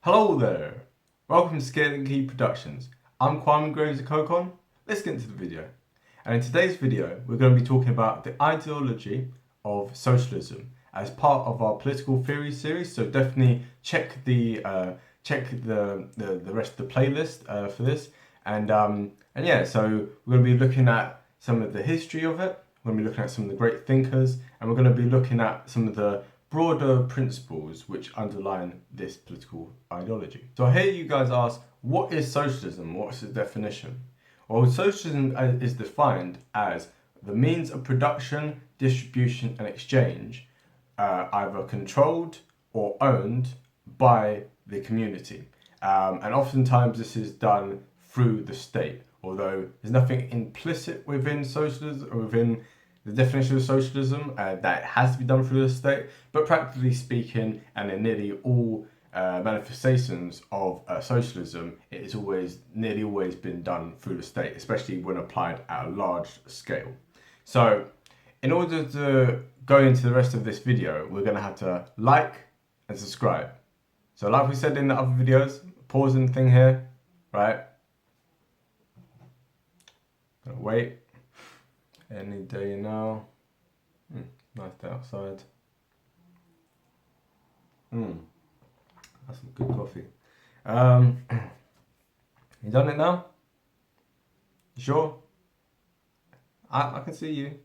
Hello there! Welcome to Scaling Key Productions. I'm Kwame Graves of Cocon. Let's get into the video. And in today's video, we're going to be talking about the ideology of socialism as part of our political theory series. So definitely check the rest of the playlist for this. And yeah, so we're going to be looking at some of the history of it. We're going to be looking at some of the great thinkers, and we're going to be looking at some of the broader principles which underline this political ideology. So I hear you guys ask, what is socialism? What's its definition? Well, socialism is defined as the means of production, distribution, and exchange, either controlled or owned by the community. And oftentimes this is done through the state, although there's nothing implicit within socialism or within the definition of socialism that has to be done through the state, but practically speaking, and in nearly all manifestations of socialism, it is nearly always been done through the state, especially when applied at a large scale. So in order to go into the rest of this video, we're going to have to like and subscribe. So like we said in the other videos, pausing thing here, right? Gonna wait. Any day now. Nice day outside. That's some good coffee. You done it now? You sure? I can see you.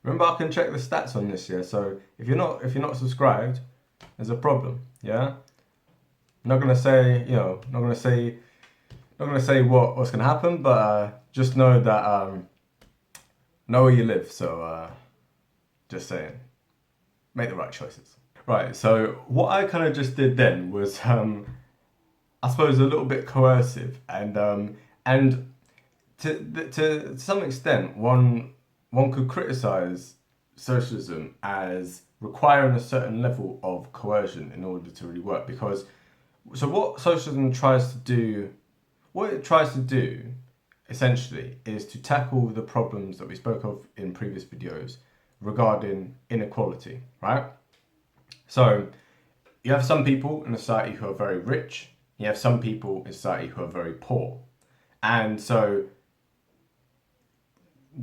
Remember, I can check the stats on this, yeah. So if you're not subscribed, there's a problem, yeah. I'm not gonna say, not gonna say what's gonna happen, but just know that know where you live. So just saying, make the right choices. Right. So what I kind of just did then was, I suppose, a little bit coercive, and to some extent, one could criticize socialism as requiring a certain level of coercion in order to really work. Because what socialism tries to do, essentially, is to tackle the problems that we spoke of in previous videos regarding inequality, right? So you have some people in society who are very rich, you have some people in society who are very poor. And so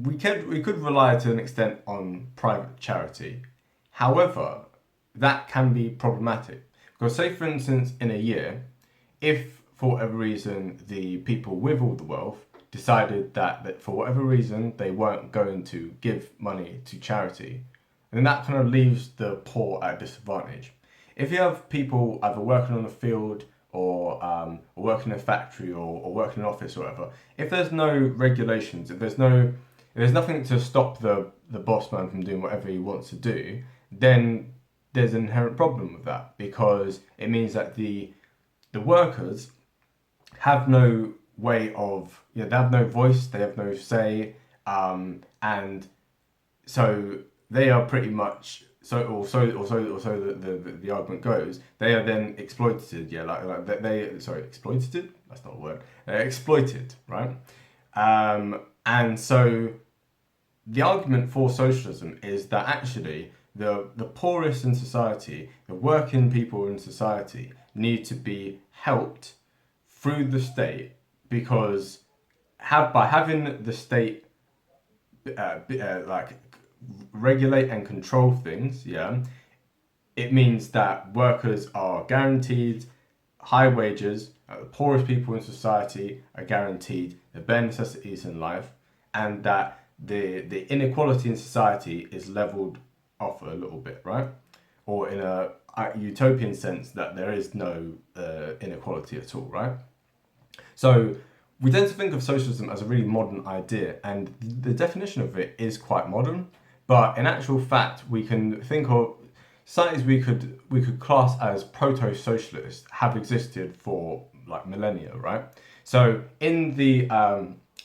we could rely to an extent on private charity. However, that can be problematic. Because say for instance in a year, if for whatever reason the people with all the wealth decided that for whatever reason they weren't going to give money to charity, then that kind of leaves the poor at a disadvantage. If you have people either working on a field or working in a factory or working in an office or whatever, if there's no regulations, if there's nothing to stop the boss man from doing whatever he wants to do, then there's an inherent problem with that, because it means that the workers have no way of, they have no voice, they have no say, and so they are pretty much the argument goes, they are then exploited. Exploited. That's not a word. Exploited, right? And so the argument for socialism is that actually the poorest in society, the working people in society, need to be helped through the state, because by having the state regulate and control things, it means that workers are guaranteed high wages, the poorest people in society are guaranteed the bare necessities in life, and that the inequality in society is leveled off a little bit, right? Or in a utopian sense, that there is no inequality at all, right? So we tend to think of socialism as a really modern idea, and the definition of it is quite modern. But in actual fact, we can think of societies we could class as proto-socialist have existed for like millennia, right? So in the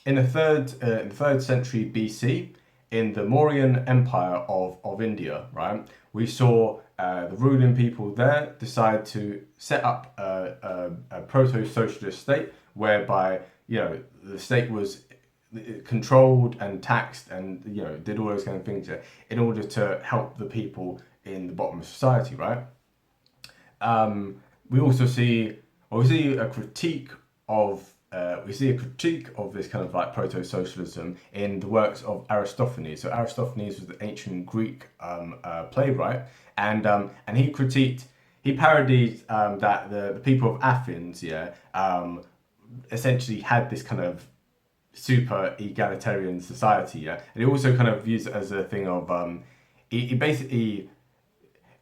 third century BC, in the Mauryan Empire of India, right, we saw the ruling people there decide to set up a proto-socialist state whereby the state was controlled and taxed and did all those kind of things in order to help the people in the bottom of society, right? We also see or we see a critique of this kind of like proto-socialism in the works of Aristophanes. So Aristophanes was the ancient Greek playwright, and he parodied that the people of Athens, essentially had this kind of super egalitarian society, and he also kind of views it as a thing of he basically,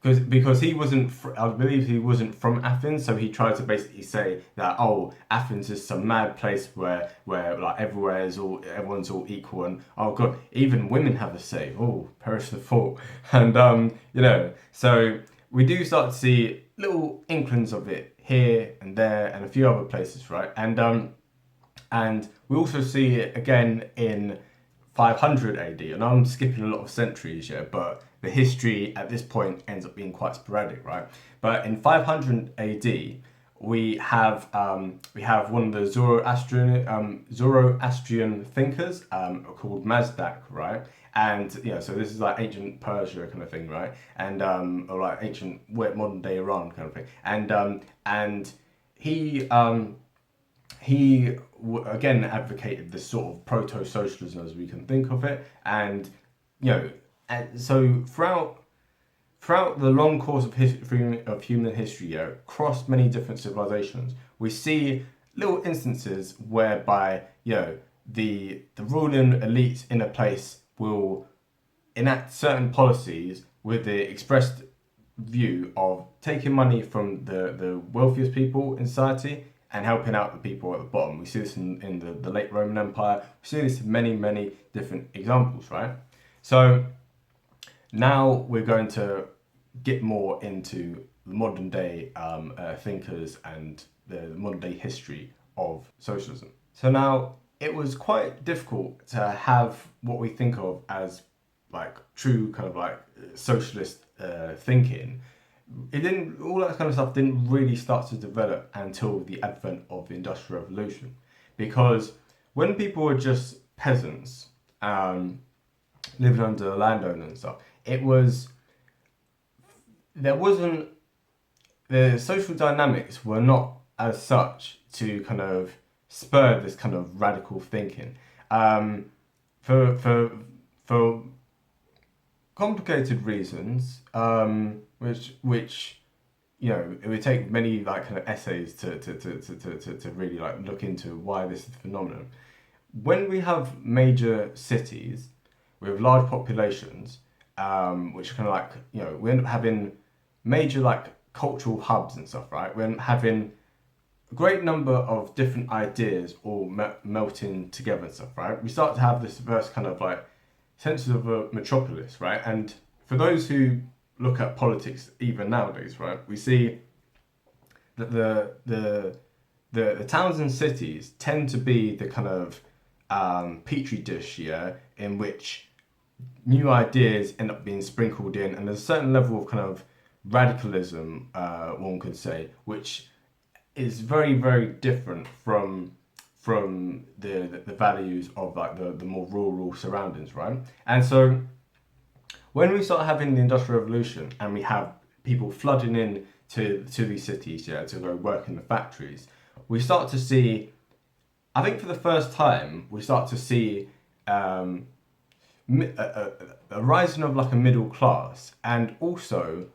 because I believe he wasn't from Athens, so he tried to basically say that, oh, Athens is some mad place where like everyone's all equal, and oh god, even women have a say. Oh, perish the thought. And so we do start to see little inklings of it here and there and a few other places, right? And we also see it again in 500 AD, and I'm skipping a lot of centuries, but the history at this point ends up being quite sporadic, right? But in 500 AD, we have one of the Zoroastrian thinkers called Mazdak, right? And so this is like ancient Persia kind of thing, right? And or like ancient modern day Iran kind of thing. And he again advocated this sort of proto-socialism as we can think of it, and so throughout the long course of human history, across many different civilizations, we see little instances whereby the ruling elites in a place will enact certain policies with the expressed view of taking money from the wealthiest people in society and helping out the people at the bottom. We see this in the late Roman Empire. We see this in many different examples, right? So now we're going to get more into the modern day thinkers and the modern day history of socialism. So now it was quite difficult to have what we think of as like true kind of like socialist thinking. All that kind of stuff didn't really start to develop until the advent of the Industrial Revolution, because when people were just peasants living under the landowner and stuff, the social dynamics were not as such to kind of spur this kind of radical thinking. For complicated reasons, which it would take many like kind of essays to really like look into why this is a phenomenon. When we have major cities with large populations, which kind of like we end up having major like cultural hubs and stuff, right? We're having a great number of different ideas all melting together and stuff, right? We start to have this first kind of like sense of a metropolis, right? And for those who look at politics even nowadays, right, we see that the towns and cities tend to be the kind of petri dish, in which new ideas end up being sprinkled in, and there's a certain level of kind of radicalism, one could say, which is very different from the values of like the more rural surroundings, right? And so when we start having the Industrial Revolution and we have people flooding in to these cities, to go work in the factories, we start to see, I think for the first time, we start to see a rising of like a middle class, and also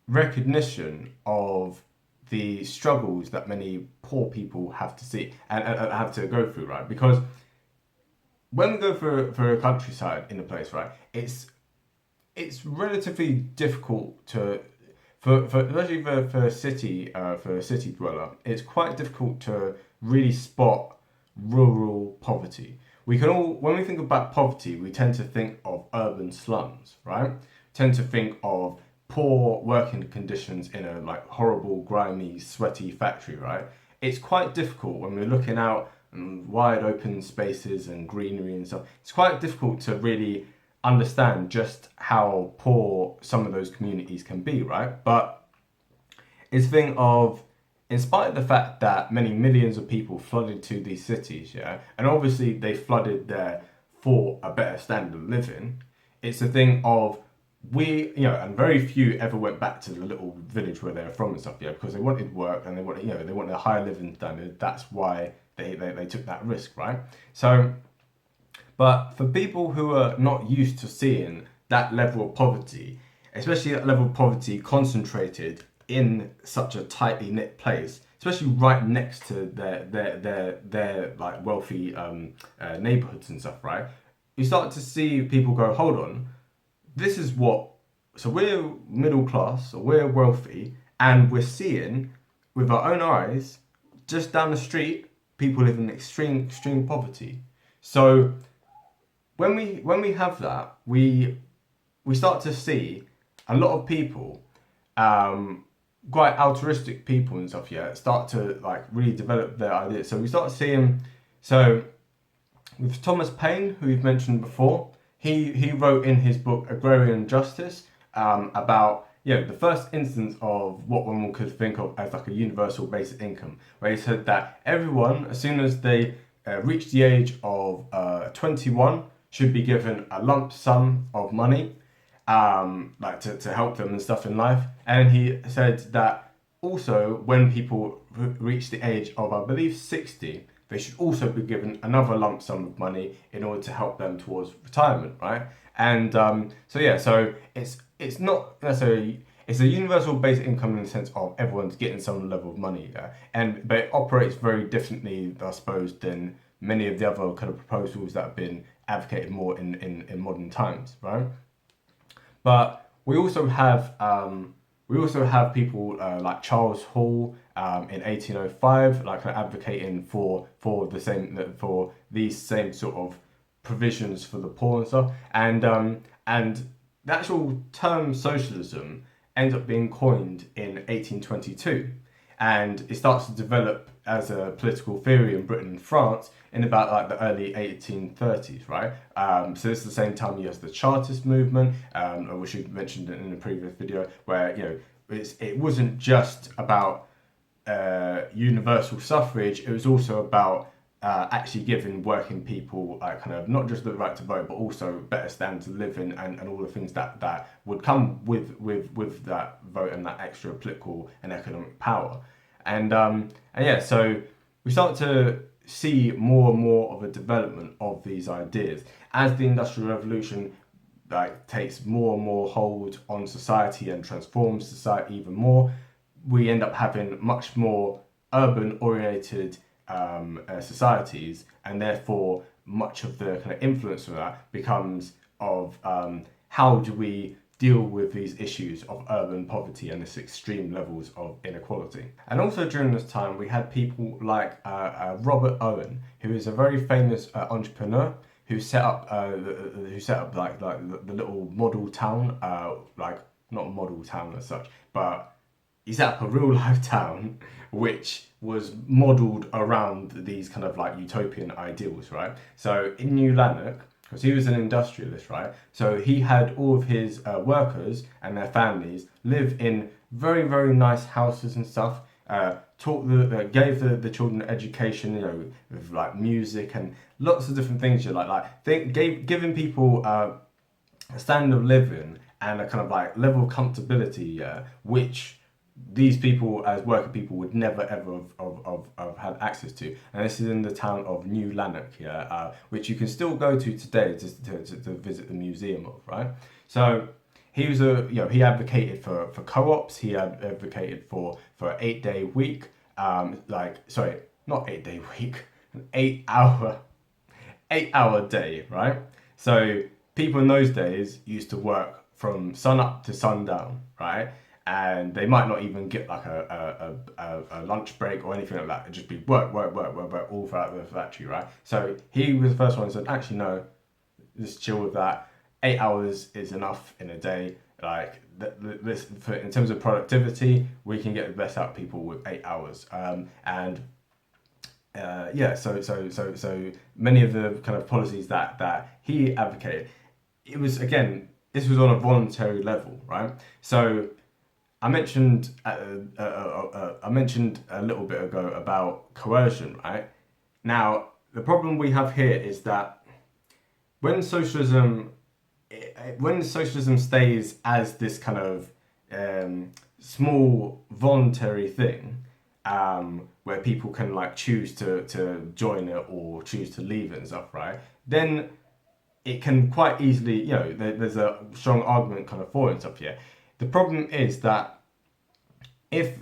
recognition of the struggles that many poor people have to see and have to go through, right? Because when we go for a countryside in a place, right, it's relatively difficult especially for a city dweller, it's quite difficult to really spot rural poverty. When we think about poverty, we tend to think of urban slums, right? Tend to think of poor working conditions in a like horrible, grimy, sweaty factory, right? It's quite difficult when we're looking out wide open spaces and greenery and stuff. It's quite difficult to really understand just how poor some of those communities can be, right? But it's a thing of, in spite of the fact that many millions of people flooded to these cities, and obviously they flooded there for a better standard of living, it's a thing of and very few ever went back to the little village where they were from and stuff, because they wanted work and they wanted a higher living standard. That's why they took that risk, right? So, but for people who are not used to seeing that level of poverty, especially that level of poverty concentrated in such a tightly knit place, especially right next to their like wealthy neighborhoods and stuff, right? You start to see people go, hold on, this is so we're middle class, or we're wealthy, and we're seeing with our own eyes, just down the street, people live in extreme poverty. So when we have that, we start to see a lot of people, quite altruistic people and stuff, start to like really develop their ideas. So we start seeing, so with Thomas Paine, who we've mentioned before, he wrote in his book Agrarian Justice about the first instance of what one could think of as like a universal basic income, where he said that everyone, as soon as they reach the age of 21, should be given a lump sum of money, like to help them and stuff in life. And he said that also when people reach the age of, I believe, 60, they should also be given another lump sum of money in order to help them towards retirement, right? And so it's not necessarily, it's a universal basic income in the sense of everyone's getting some level of money, but it operates very differently, I suppose, than many of the other kind of proposals that have been advocated more in modern times, right? But we also have people like Charles Hall in 1805, like advocating for these same sort of provisions for the poor and stuff. And the actual term socialism ends up being coined in 1822, and it starts to develop as a political theory in Britain and France in about like the early 1830s, right? So this is the same time you have the Chartist movement, which we mentioned in a previous video, where it wasn't just about universal suffrage; it was also about actually giving working people kind of not just the right to vote, but also better standards of living and all the things that would come with that vote and that extra political and economic power. So we start to see more and more of a development of these ideas as the Industrial Revolution takes more and more hold on society and transforms society even more. We end up having much more urban oriented societies, and therefore much of the kind of influence of that becomes of how do we deal with these issues of urban poverty and this extreme levels of inequality. And also during this time we had people like Robert Owen, who is a very famous entrepreneur who set up like the little model town, not a model town as such, but he set up a real life town which was modelled around these kind of like utopian ideals, right? So in New Lanark, because he was an industrialist, right? So he had all of his workers and their families live in very, very nice houses and stuff. Gave the children education, with like music and lots of different things. Giving people a standard of living and a kind of like level of comfortability, which these people as working people would never ever have had access to. And this is in the town of New Lanark, which you can still go to today to visit the museum of, right? So he was he advocated for co-ops. He advocated for an 8-day week, not 8-day week, an 8-hour day, right? So people in those days used to work from sun up to sundown, right? And they might not even get like a lunch break or anything like that. It'd just be work all throughout the factory, right? So he was the first one who said, actually no, just chill with that. 8 hours is enough in a day. Like in terms of productivity, we can get the best out of people with 8 hours. So many of the kind of policies that he advocated, it was, again, this was on a voluntary level, right? So I mentioned a little bit ago about coercion, right? Now, the problem we have here is that when socialism when socialism stays as this kind of small voluntary thing, where people can like choose to join it or choose to leave it and stuff, right? Then it can quite easily, there's a strong argument kind of for it and stuff here. The problem is that if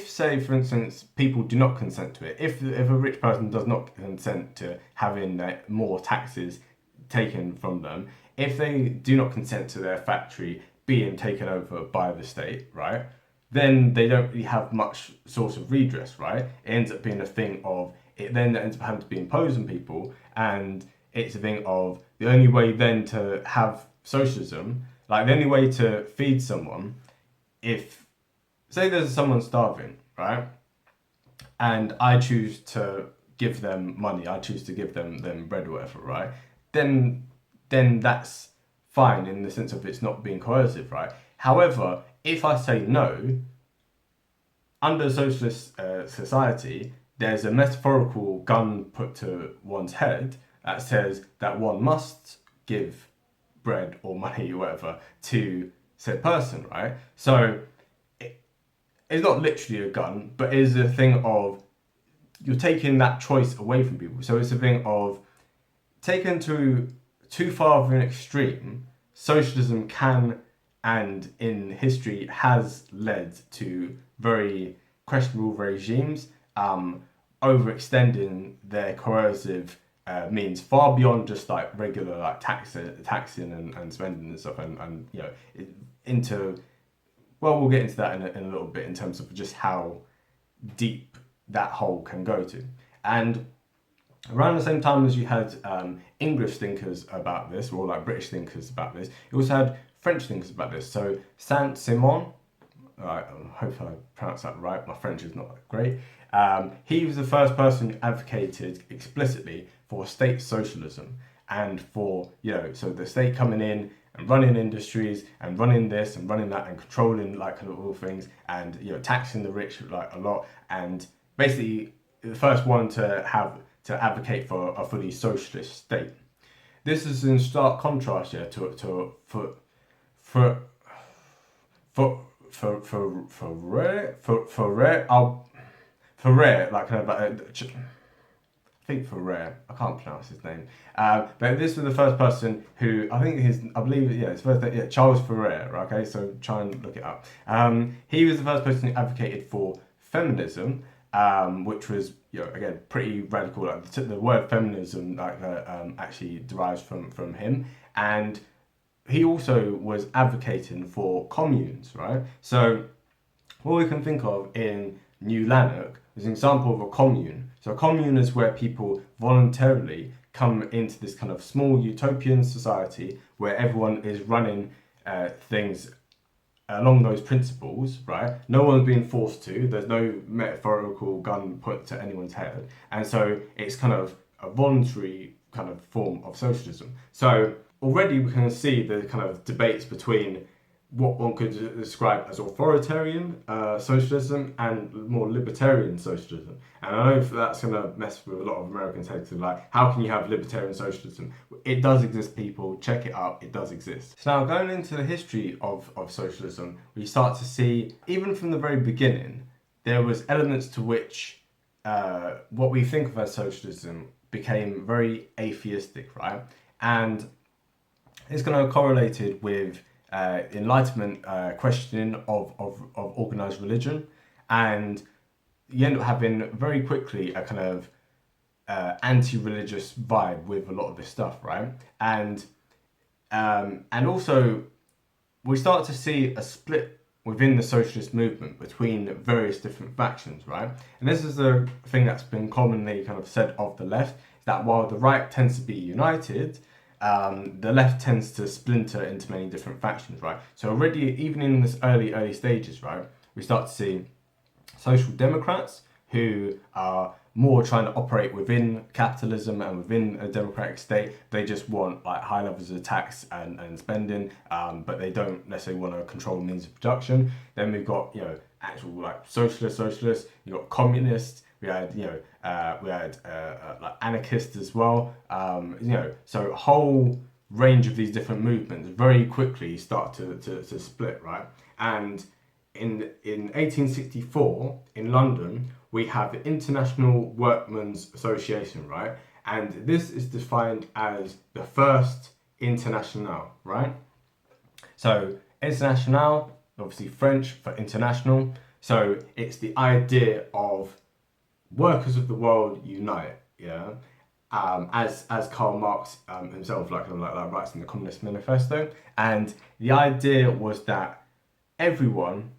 say, for instance, people do not consent to it, if a rich person does not consent to having more taxes taken from them, if they do not consent to their factory being taken over by the state, right, then they don't really have much source of redress, right? It ends up being a thing of, it then ends up having to be imposed on people, and it's a thing of the only way then to have socialism, like the only way to feed someone, if, say there's someone starving, right, and I choose to give them money, I choose to give them bread or whatever, right, then that's fine in the sense of it's not being coercive, right? However, if I say no, under socialist society, there's a metaphorical gun put to one's head that says that one must give bread or money or whatever to said person, right? So it's not literally a gun, but it is a thing of you're taking that choice away from people. So it's a thing of taken to too far of an extreme, socialism can and in history has led to very questionable regimes overextending their coercive means far beyond just like regular like taxing and spending and stuff, and into, well, we'll get into that in a little bit in terms of just how deep that hole can go to. And around the same time as you had English thinkers about this, or like British thinkers about this, you also had French thinkers about this. So Saint-Simon, I hope I pronounced that right, my French is not that great. He was the first person who advocated explicitly for state socialism and for, so the state coming in and running industries and running this and running that and controlling like kind of all things and, taxing the rich like a lot, and basically the first one to advocate for a fully socialist state. This is in stark contrast here to I can't pronounce his name. But this was the first person who, Charles Fourier, okay, so try and look it up. He was the first person who advocated for feminism, which was, again, pretty radical. Like the word feminism actually derives from him. And he also was advocating for communes, right? So what we can think of in New Lanark is an example of a commune. So a commune is where people voluntarily come into this kind of small utopian society where everyone is running things along those principles, right? No one's being forced to. There's no metaphorical gun put to anyone's head. And so it's kind of a voluntary kind of form of socialism. So already we can see the kind of debates between what one could describe as authoritarian socialism and more libertarian socialism. And I know that's going to mess with a lot of Americans' heads, like, how can you have libertarian socialism? It does exist, people. Check it out. It does exist. So now, going into the history of socialism, we start to see, even from the very beginning, there was elements to which what we think of as socialism became very atheistic, right? And it's going to correlated with Enlightenment questioning of organised religion, and you end up having very quickly a kind of anti-religious vibe with a lot of this stuff, right? And also we start to see a split within the socialist movement between various different factions, right? And this is a thing that's been commonly kind of said of the left, is that while the right tends to be united, the left tends to splinter into many different factions, right? So already, even in this early stages, right, we start to see social democrats who are more trying to operate within capitalism and within a democratic state. They just want like high levels of tax and spending, but they don't necessarily want to control means of production. Then we've got, actual like socialists, you've got communists, we had like anarchists as well, so a whole range of these different movements very quickly start to split, right? And in 1864 in London, we have the International Workmen's Association, right? And this is defined as the first international, right? So international, obviously French for international. So it's the idea of workers of the world unite, yeah. As Karl Marx himself like writes in the Communist Manifesto, and the idea was that everyone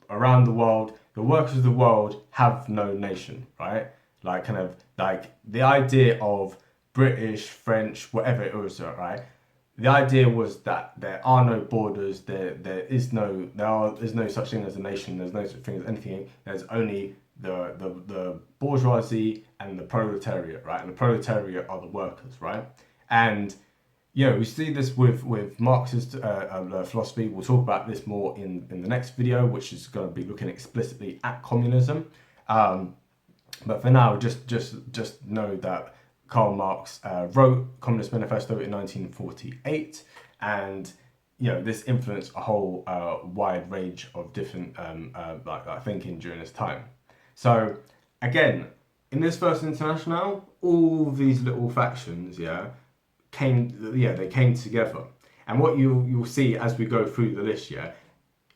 around the world, the workers of the world, have no nation, right? Like the idea of British, French, whatever it was, right? The idea was that there are no borders. There's no such thing as a nation. There's no such thing as anything. There's only the bourgeoisie and the proletariat, right? And the proletariat are the workers, right? And we see this with Marxist philosophy. We'll talk about this more in the next video, which is going to be looking explicitly at communism. But for now, just know that Karl Marx wrote Communist Manifesto in 1948, and this influenced a whole wide range of different thinking during this time. So again, in this first international, all these little factions, they came together. And what you'll see as we go through the list,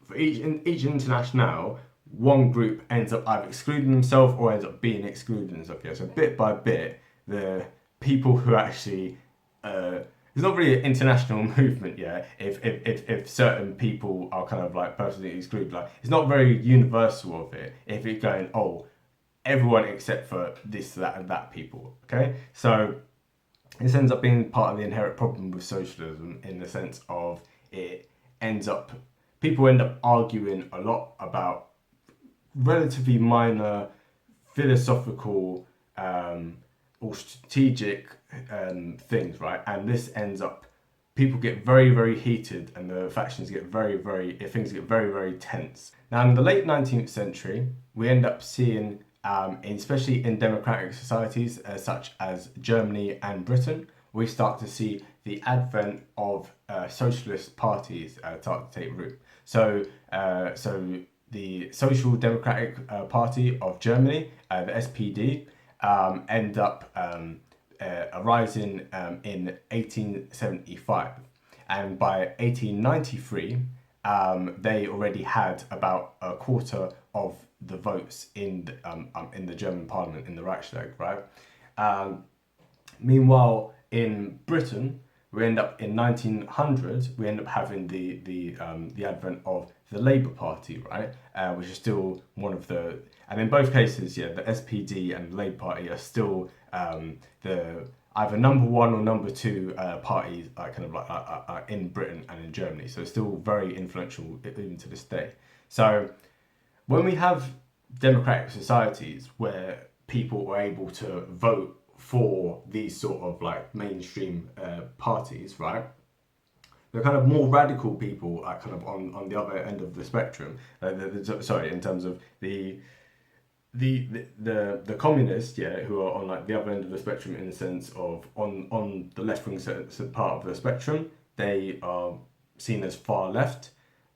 for each international, one group ends up either excluding themselves or ends up being excluded themselves. So bit by bit, the people who actually it's not really an international movement, if certain people are kind of like personally excluded, like it's not very universal of it if it's going, oh, everyone except for this, that and that people, okay? So this ends up being part of the inherent problem with socialism, in the sense of people end up arguing a lot about relatively minor philosophical or strategic things, right? And this ends up, people get very, very heated, and the factions get things get very, very tense. Now, in the late 19th century, we end up seeing, especially in democratic societies such as Germany and Britain, we start to see the advent of socialist parties start to take root. So the Social Democratic Party of Germany, the SPD, end up arising in 1875, and by 1893 they already had about a quarter of the votes in the German Parliament, in the Reichstag, right? Meanwhile, in Britain, we end up in 1900. We end up having the advent of the Labour Party, right? Which is still one of the, and in both cases, the SPD and the Labour Party are still the either number one or number two parties, in Britain and in Germany. So it's still very influential even to this day. So when we have democratic societies where people are able to vote for these sort of like mainstream parties, right? The kind of more radical people are kind of on the other end of the spectrum. In terms of the communists, who are on like the other end of the spectrum, in the sense of on the left wing part of the spectrum, they are seen as far left.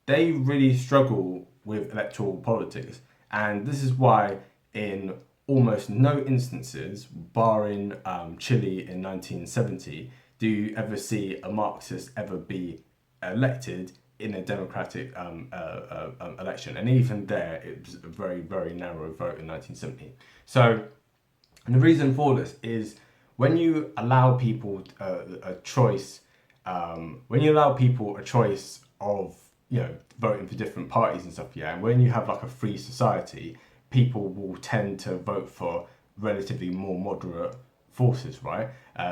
They really struggle with electoral politics, and this is why in almost no instances, barring Chile in 1970, do you ever see a Marxist ever be elected in a democratic election. And even there, it was a very, very narrow vote in 1970. So, and the reason for this is when you allow people a choice, of, voting for different parties and stuff, and when you have like a free society, people will tend to vote for relatively more moderate forces, right?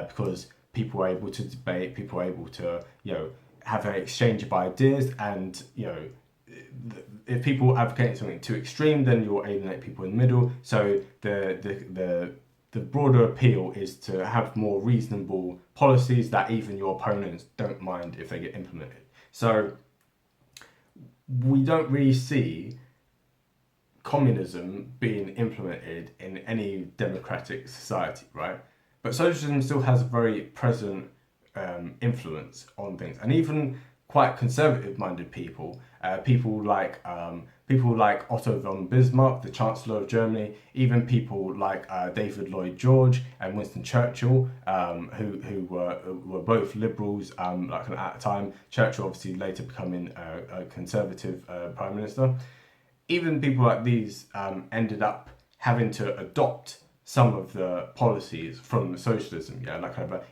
Because people are able to debate, people are able to, have an exchange of ideas, and, if people advocate something too extreme, then you'll alienate people in the middle. So the broader appeal is to have more reasonable policies that even your opponents don't mind if they get implemented. So we don't really see communism being implemented in any democratic society, right? But socialism still has a very present influence on things, and even quite conservative-minded people, people like Otto von Bismarck, the Chancellor of Germany, even people like David Lloyd George and Winston Churchill, who were both liberals like at the time. Churchill obviously later becoming a conservative prime minister. Even people like these ended up having to adopt some of the policies from socialism, like kind of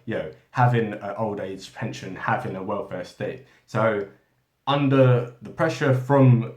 having an old age pension, having a welfare state. So under the pressure from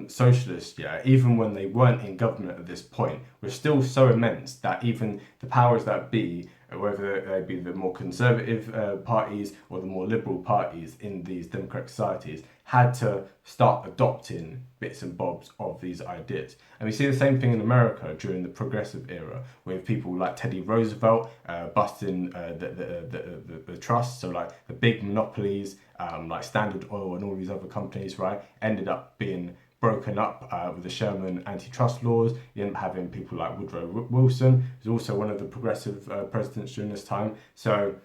socialists, even when they weren't in government at this point, was still so immense that even the powers that be, whether they be the more conservative parties or the more liberal parties in these democratic societies, had to start adopting bits and bobs of these ideas. And we see the same thing in America during the progressive era, with people like Teddy Roosevelt busting the trusts, so like the big monopolies like Standard Oil and all these other companies, right, ended up being broken up with the Sherman antitrust laws. You end up having people like Woodrow Wilson, who's also one of the progressive presidents during this time. So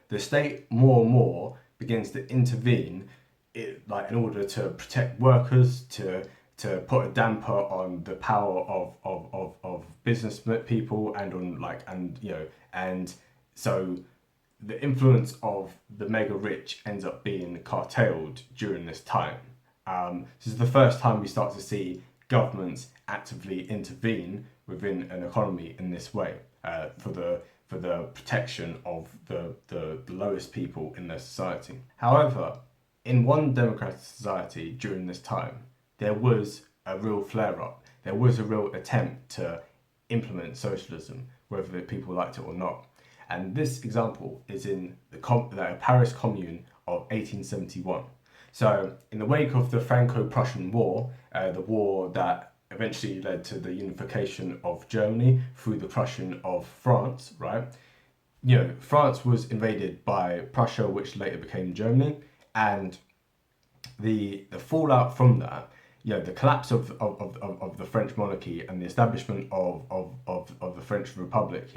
the state more and more begins to intervene in order to protect workers, to put a damper on the power of business people and so the influence of the mega rich ends up being curtailed during this time. This is the first time we start to see governments actively intervene within an economy in this way for the protection of the lowest people in their society. However, in one democratic society during this time, there was a real flare-up. There was a real attempt to implement socialism, whether people liked it or not. And this example is in the Paris Commune of 1871. So in the wake of the Franco-Prussian War, the war that eventually led to the unification of Germany through the Prussian of France, right? France was invaded by Prussia, which later became Germany, and the fallout from that, the collapse of the French monarchy and the establishment of the French Republic,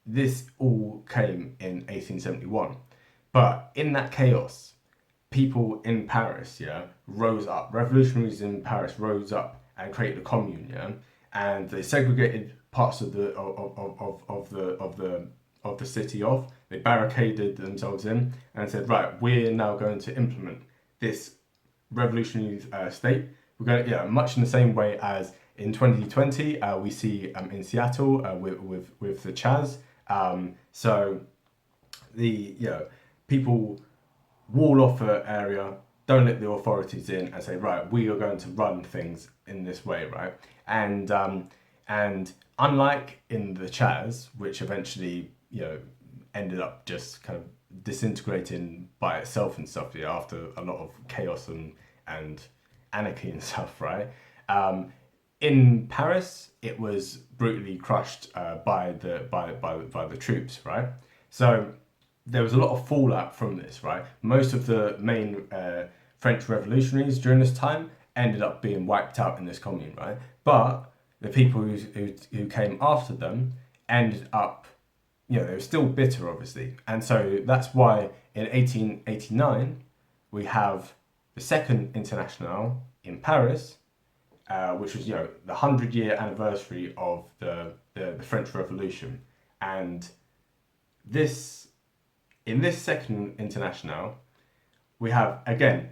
this all came in 1871. But in that chaos, people in Paris, rose up. Revolutionaries in Paris rose up and created a commune, and they segregated parts of the city off. They barricaded themselves in and said, right, we're now going to implement this revolutionary state. We're going to, much in the same way as in 2020 we see in Seattle with the Chaz. So the people wall off an area, don't let the authorities in, and say, right, we are going to run things in this way, right? And unlike in the Chaz, which eventually ended up just kind of disintegrating by itself and stuff, after a lot of chaos and anarchy and stuff, right? In Paris, it was brutally crushed by the troops, right? So there was a lot of fallout from this, right? Most of the main French revolutionaries during this time ended up being wiped out in this commune, right? But the people who came after them ended up, they were still bitter, obviously. And so that's why in 1889, we have the Second Internationale in Paris, which was, the 100-year anniversary of the French Revolution. And in this Second Internationale, we have, again,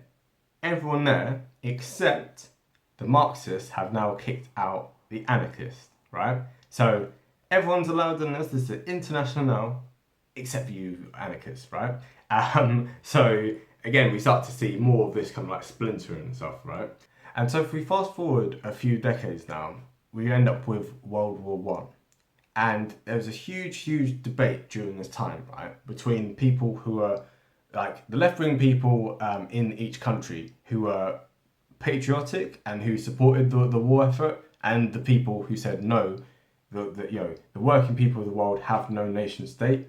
everyone there except the Marxists have now kicked out the anarchists, right? So everyone's allowed in this. This is an Internationale, except you anarchists, right? So again, we start to see more of this kind of like splintering and stuff, right? And so if we fast forward a few decades now, we end up with World War One. And there was a huge debate during this time, right, between people who are like the left-wing people in each country who were patriotic and who supported the war effort, and the people who said no, the working people of the world have no nation state.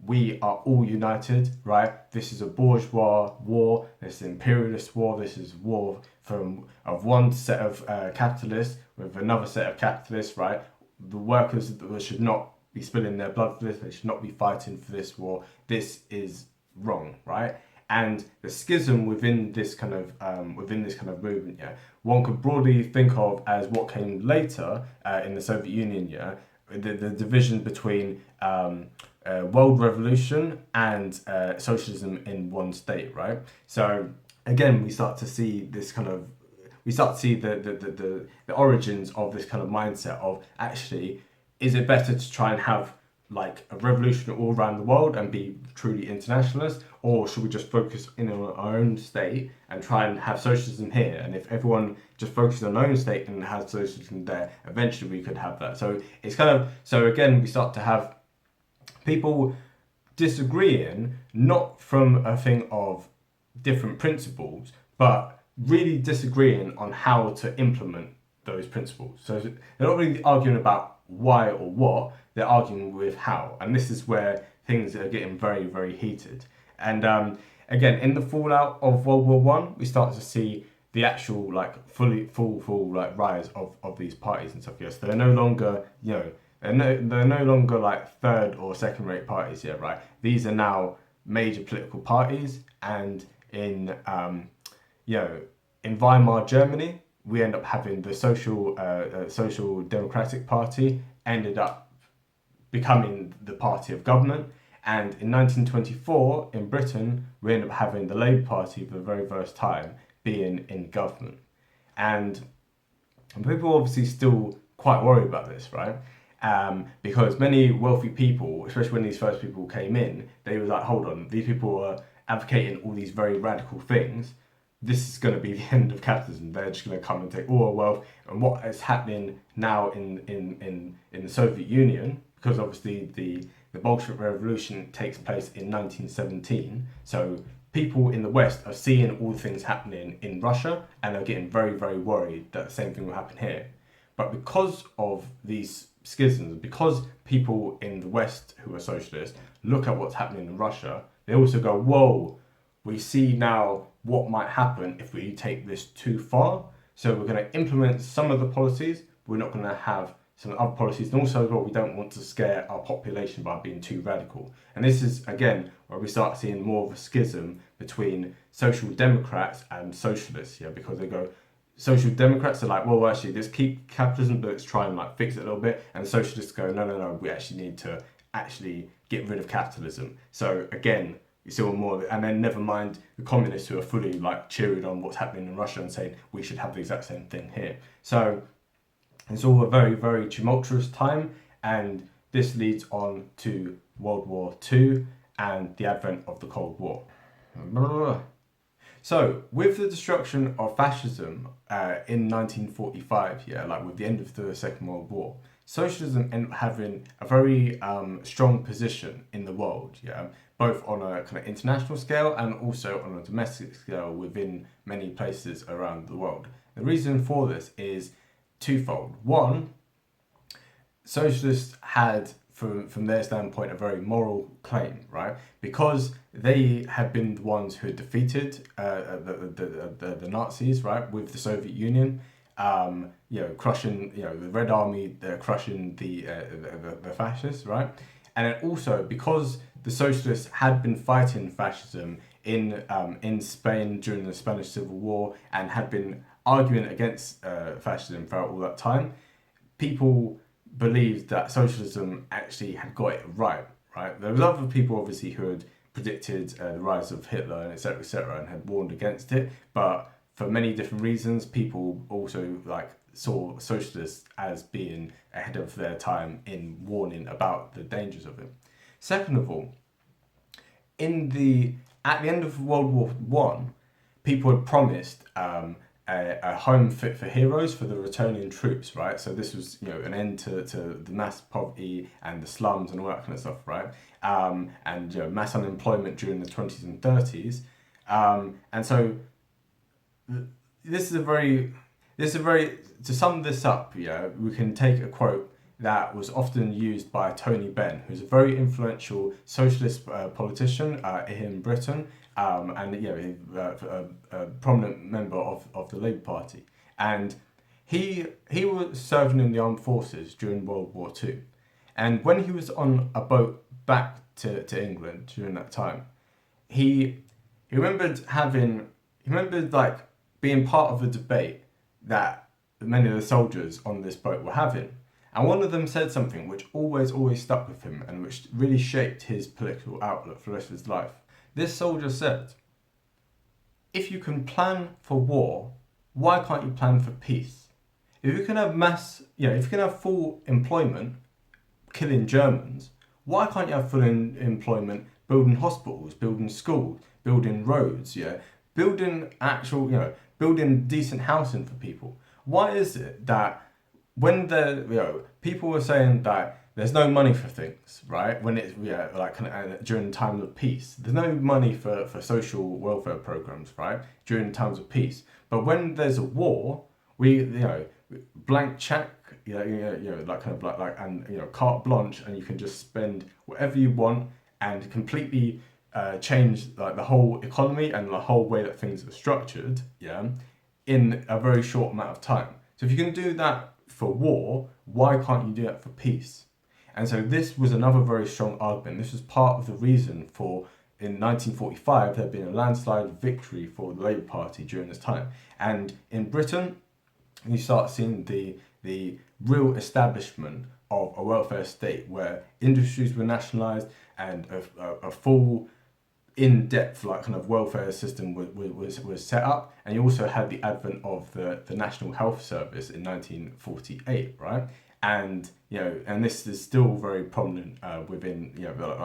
We are all united, right? This is a bourgeois war. This is an imperialist war. This is war of one set of capitalists with another set of capitalists, right? The workers should not be spilling their blood for this. They should not be fighting for this war. This is wrong, right? And the schism within this kind of movement, yeah, one could broadly think of as what came later in the Soviet Union, yeah, the division between world revolution and socialism in one state, right? So again, we start to see the origins of this kind of mindset of, actually, is it better to try and have like a revolution all around the world and be truly internationalist, or should we just focus in on our own state and try and have socialism here? And if everyone just focuses on their own state and has socialism there, eventually we could have that. So it's so again, we start to have people disagreeing, not from a thing of different principles, but really disagreeing on how to implement those principles. So they're not really arguing about why or what, they're arguing with how. And this is where things are getting very, very heated. And again, in the fallout of World War One, we start to see the actual like full like rise of these parties and stuff. Yes, they're no longer, they're no longer like third or second rate parties, yeah, right? These are now major political parties. And in in Weimar Germany, we end up having the Social Democratic Party ended up becoming the party of government. And in 1924, in Britain, we end up having the Labour Party for the very first time being in government. And people are obviously still quite worried about this, right? Because many wealthy people, especially when these first people came in, they were like, hold on, these people are advocating all these very radical things. This is going to be the end of capitalism. They're just going to come and take all our wealth. And what is happening now in the Soviet Union, because obviously the Bolshevik Revolution takes place in 1917. So people in the West are seeing all the things happening in Russia and are getting very, very worried that the same thing will happen here. But because of these schisms, because people in the West who are socialists look at what's happening in Russia, they also go, whoa, we see now what might happen if we take this too far. So we're going to implement some of the policies, but we're not going to have some other policies. And also, well, we don't want to scare our population by being too radical. And this is, again, where we start seeing more of a schism between social democrats and socialists, yeah, because they go, social democrats are like, well, actually, let's keep capitalism, but let's try and like fix it a little bit. And the socialists go, no, we actually need to actually get rid of capitalism. So again, you see more of it. And then never mind the communists who are fully like cheering on what's happening in Russia and saying we should have the exact same thing here. So it's all a very, very tumultuous time, and this leads on to World War II and the advent of the Cold War. So, with the destruction of fascism in 1945, yeah, like with the end of the Second World War, socialism ended up having a very strong position in the world, yeah, both on a kind of international scale and also on a domestic scale within many places around the world. The reason for this is twofold. One, socialists had, from their standpoint, a very moral claim, right? Because they had been the ones who had defeated the Nazis, right, with the Soviet Union, crushing, the Red Army, crushing the fascists, right? And then also because the socialists had been fighting fascism in Spain during the Spanish Civil War and had been arguing against fascism throughout all that time, people believed that socialism actually had got it right? There was other people obviously who had predicted the rise of Hitler and etc., and had warned against it, but for many different reasons, people also saw socialists as being ahead of their time in warning about the dangers of it. Second of all, at the end of World War One, people had promised a home fit for heroes for the returning troops, right? So this was, an end to the mass poverty and the slums and all that kind of stuff, right? And mass unemployment during the 20s and 30s. And so this is a very, to sum this up, we can take a quote that was often used by Tony Benn, who's a very influential socialist politician in Britain, and a prominent member of the Labour Party. And he was serving in the armed forces during World War II. And when he was on a boat back to England during that time, he remembered like being part of a debate that many of the soldiers on this boat were having. And one of them said something which always stuck with him and which really shaped his political outlook for the rest of his life. This soldier said, if you can plan for war, why can't you plan for peace? If you can have if you can have full employment killing Germans, why can't you have full employment building hospitals, building schools, building roads, building building decent housing for people? Why is it that when people were saying that there's no money for things, right? When it's during times of peace, there's no money for social welfare programs, right? During times of peace, but when there's a war, blank check, carte blanche, and you can just spend whatever you want and completely change like the whole economy and the whole way that things are structured, in a very short amount of time. So if you can do that for war, why can't you do that for peace? And so this was another very strong argument. This was part of the reason for, in 1945, there had been a landslide victory for the Labour Party during this time. And in Britain, you start seeing the real establishment of a welfare state where industries were nationalised and a full in-depth welfare system was set up. And you also had the advent of the National Health Service in 1948, right? And and this is still very prominent within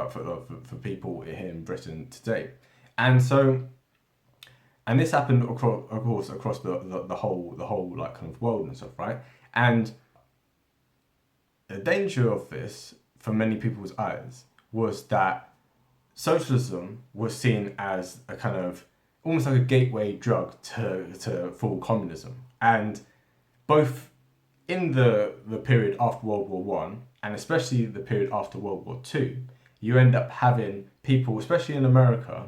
for people here in Britain today. And so, and this happened across the whole world and stuff, right? And the danger of this, from many people's eyes, was that socialism was seen as a kind of almost like a gateway drug to full communism. And both in the period after World War One, and especially the period after World War Two, you end up having people, especially in America,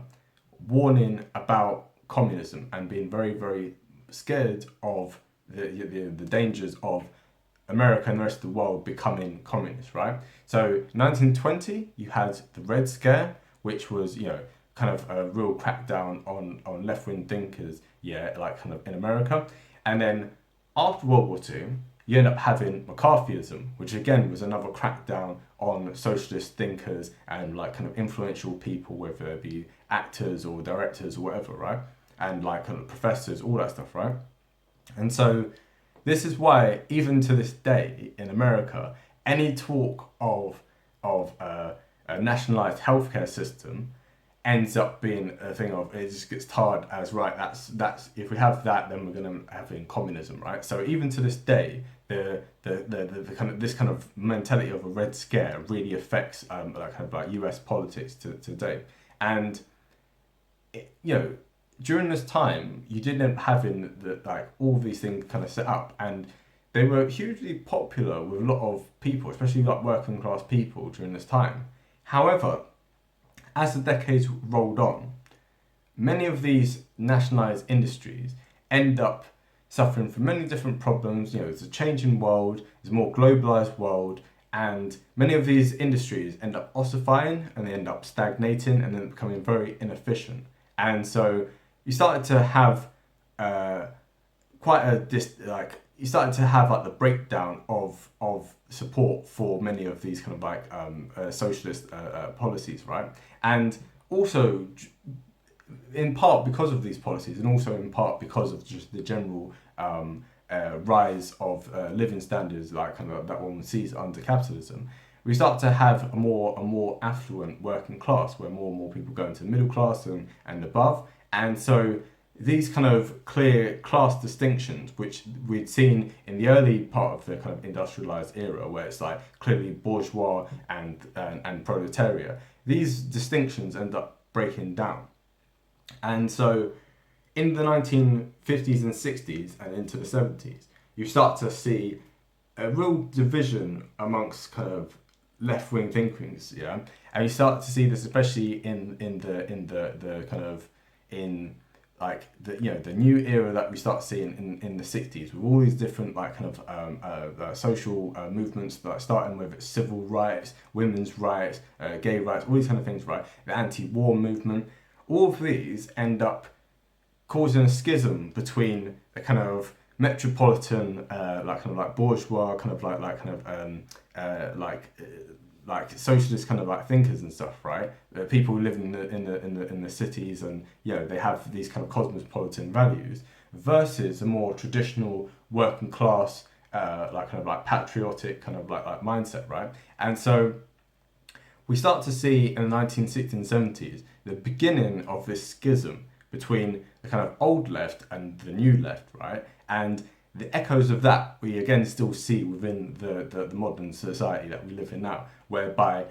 warning about communism and being very, very scared of the dangers of America and the rest of the world becoming communist, right? So 1920, you had the Red Scare, which was, kind of a real crackdown on left-wing thinkers, in America. And then after World War Two, you end up having McCarthyism, which again was another crackdown on socialist thinkers and influential people, whether it be actors or directors or whatever, right? And professors, all that stuff, right? And so this is why, even to this day in America, any talk of a nationalized healthcare system ends up being a thing of, it just gets tarred as, right, that's if we have that, then we're going to have in communism, right? So even to this day, the this kind of mentality of a Red Scare really affects US politics today. And during this time, you didn't having all these things kind of set up, and they were hugely popular with a lot of people, especially working class people during this time. However, as the decades rolled on, many of these nationalised industries end up suffering from many different problems. It's a changing world, it's a more globalised world, and many of these industries end up ossifying and they end up stagnating and then becoming very inefficient. And so you started to have you started to have the breakdown of support for many of these socialist policies, right? And also in part because of these policies, and also in part because of just the general rise of living standards that one sees under capitalism, we start to have a more affluent working class, where more and more people go into the middle class and above. And so these kind of clear class distinctions, which we'd seen in the early part of the kind of industrialized era, where it's clearly bourgeois and proletariat, these distinctions end up breaking down. And so in the 1950s and 60s and into the 70s, you start to see a real division amongst kind of left-wing thinkings, and you start to see this especially in like the new era that we start seeing in the 60s, with all these different like kind of social movements, like starting with civil rights, women's rights, gay rights, all these kind of things, right? The anti-war movement, all of these end up causing a schism between a kind of metropolitan, like bourgeois, kind of like socialist kind of like thinkers and stuff, right? People who live in the cities, and they have these kind of cosmopolitan values, versus a more traditional working class, like kind of like patriotic kind of like mindset, right? And so we start to see in the 1960s and 70s the beginning of this schism between the kind of old left and the new left, right? And the echoes of that we again still see within the modern society that we live in now, whereby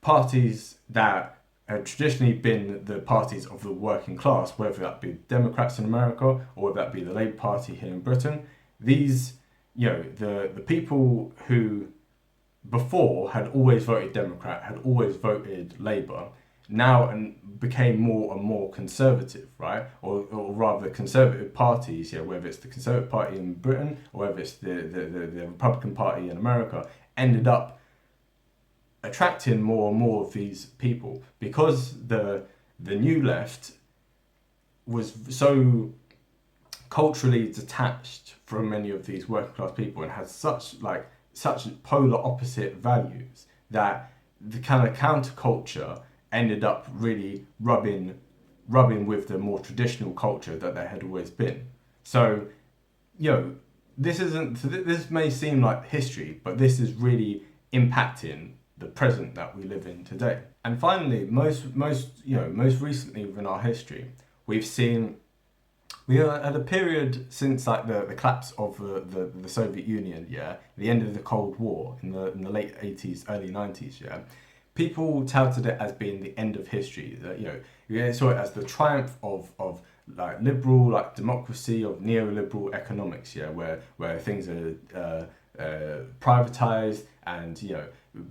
parties that have traditionally been the parties of the working class, whether that be Democrats in America or whether that be the Labour Party here in Britain, these, the people who before had always voted Democrat, had always voted Labour, now and became more and more conservative, right? Or rather conservative parties, whether it's the Conservative Party in Britain or whether it's the Republican Party in America, ended up attracting more and more of these people, because the new left was so culturally detached from many of these working class people and had such polar opposite values that the kind of counterculture ended up really rubbing with the more traditional culture that there had always been. So, this may seem like history, but this is really impacting the present that we live in today. And finally, most recently within our history, we are at a period since like the collapse of the Soviet Union, the end of the Cold War in the late 80s, early 90s, people touted it as being the end of history. That you saw it as the triumph of like liberal, like democracy, of neoliberal economics, where things are privatized, and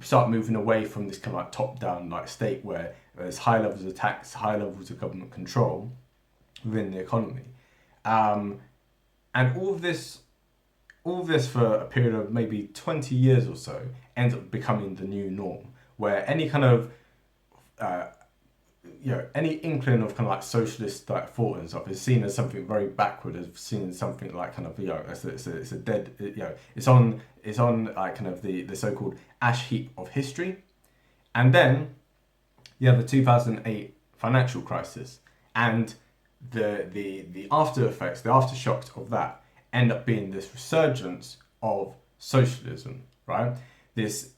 start moving away from this kind of like top-down like state where there's high levels of tax, high levels of government control within the economy, and all of this for a period of maybe 20 years or so ends up becoming the new norm, where any kind of any inkling of kind of like socialist like thought and stuff is seen as something very backward, as seen as something like kind of it's a dead, it's on like kind of the so-called ash heap of history. And then you have the 2008 financial crisis, and the after effects, the aftershocks of that end up being this resurgence of socialism, right? This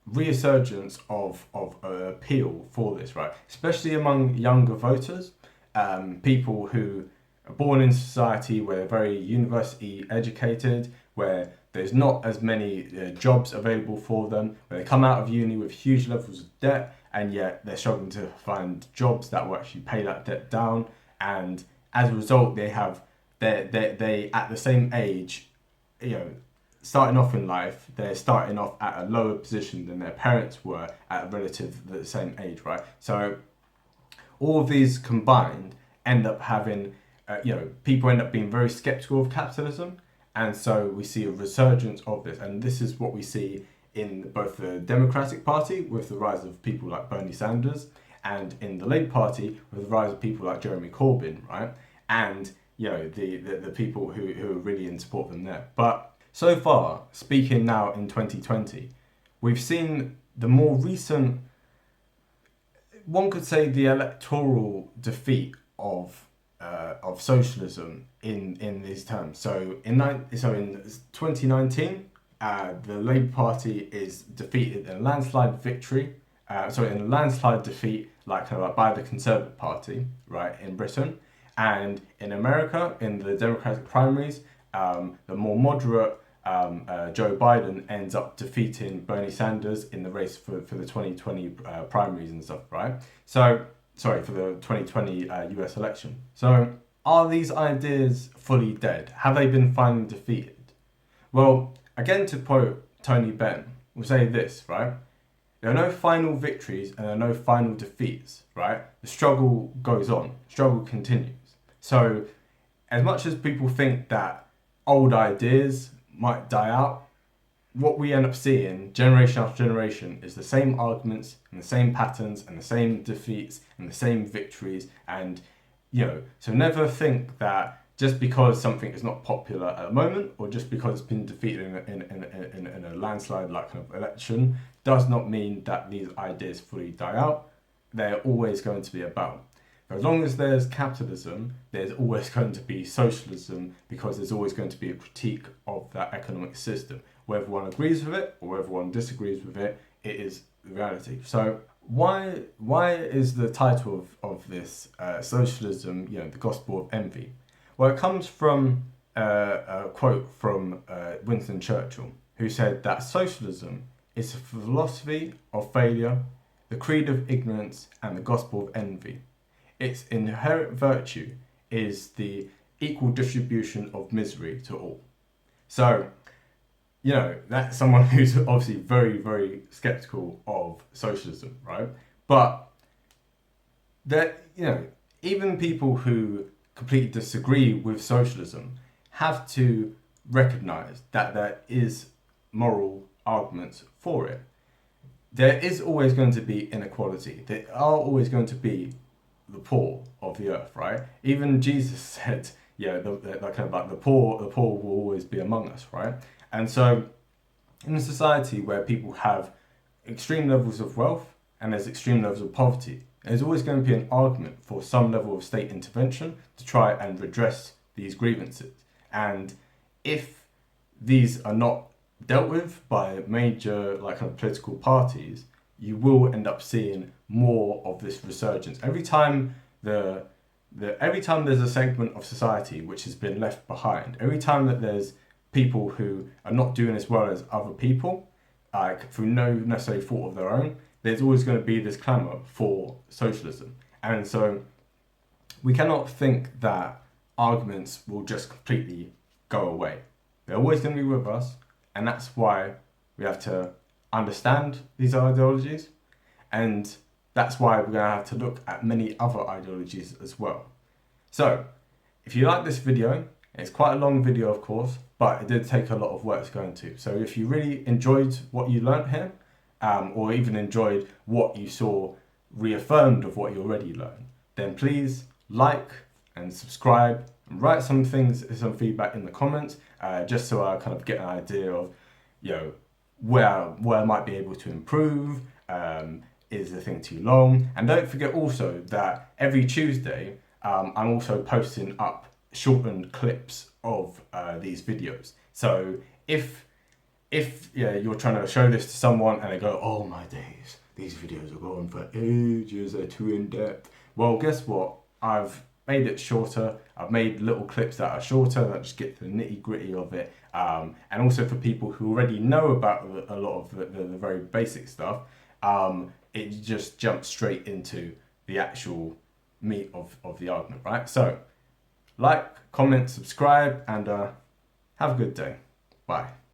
resurgence of appeal for this, right? Especially among younger voters, people who are born in society where they're very university educated, where there's not as many jobs available for them, where they come out of uni with huge levels of debt, and yet they're struggling to find jobs that will actually pay that debt down. And as a result, they at the same age, starting off in life, they're starting off at a lower position than their parents were at a relative the same age, right? So all of these combined end up having, people end up being very skeptical of capitalism, and so we see a resurgence of this. And this is what we see in both the Democratic Party with the rise of people like Bernie Sanders, and in the Labour Party with the rise of people like Jeremy Corbyn, right? And the people who are really in support of them there. But so far, speaking now in 2020, we've seen the more recent, one could say, the electoral defeat of socialism in these terms. So in 2019, the Labour Party is defeated in a landslide victory. In a landslide defeat, like by the Conservative Party, right, in Britain, and in America, in the Democratic primaries, the more moderate Joe Biden ends up defeating Bernie Sanders in the race for the 2020 primaries and stuff, right? So, sorry, for the 2020 US election. So, are these ideas fully dead? Have they been finally defeated? Well, again, to quote Tony Benn, we'll say this, right? There are no final victories and there are no final defeats, right? The struggle goes on, struggle continues. So as much as people think that old ideas might die out, what we end up seeing generation after generation is the same arguments and the same patterns and the same defeats and the same victories. And, so never think that just because something is not popular at the moment, or just because it's been defeated in a landslide like kind of election, does not mean that these ideas fully die out. They're always going to be about. As long as there's capitalism, there's always going to be socialism, because there's always going to be a critique of that economic system. Whether one agrees with it or whether one disagrees with it, it is the reality. So why is the title of this socialism, the gospel of envy? Well, it comes from a quote from Winston Churchill, who said that socialism is a philosophy of failure, the creed of ignorance, and the gospel of envy. Its inherent virtue is the equal distribution of misery to all. So, that's someone who's obviously very, very skeptical of socialism, right? But that, even people who completely disagree with socialism have to recognize that there is moral arguments for it. There is always going to be inequality. There are always going to be the poor of the earth, right? Even Jesus said, the poor will always be among us, right? And so, in a society where people have extreme levels of wealth and there's extreme levels of poverty, there's always going to be an argument for some level of state intervention to try and redress these grievances. And if these are not dealt with by major political parties, you will end up seeing more of this resurgence. Every time there's a segment of society which has been left behind, every time that there's people who are not doing as well as other people, through no necessary fault of their own, there's always going to be this clamour for socialism. And so we cannot think that arguments will just completely go away. They're always going to be with us, and that's why we have to understand these ideologies, and that's why we're going to have to look at many other ideologies as well. So, if you like this video, it's quite a long video of course, but it did take a lot of work to go into. So if you really enjoyed what you learnt here, or even enjoyed what you saw reaffirmed of what you already learned, then please like and subscribe and write some feedback in the comments, just so I kind of get an idea of, where I might be able to improve. Is the thing too long? And don't forget also that every Tuesday, I'm also posting up shortened clips of these videos. So if you're trying to show this to someone and they go, oh my days, these videos are going for ages, they're too in-depth. Well, guess what? I've made it shorter. I've made little clips that are shorter that just get to the nitty-gritty of it. And also for people who already know about a lot of the very basic stuff, it just jumps straight into the actual meat of the argument, right? So, like, comment, subscribe, and have a good day. Bye.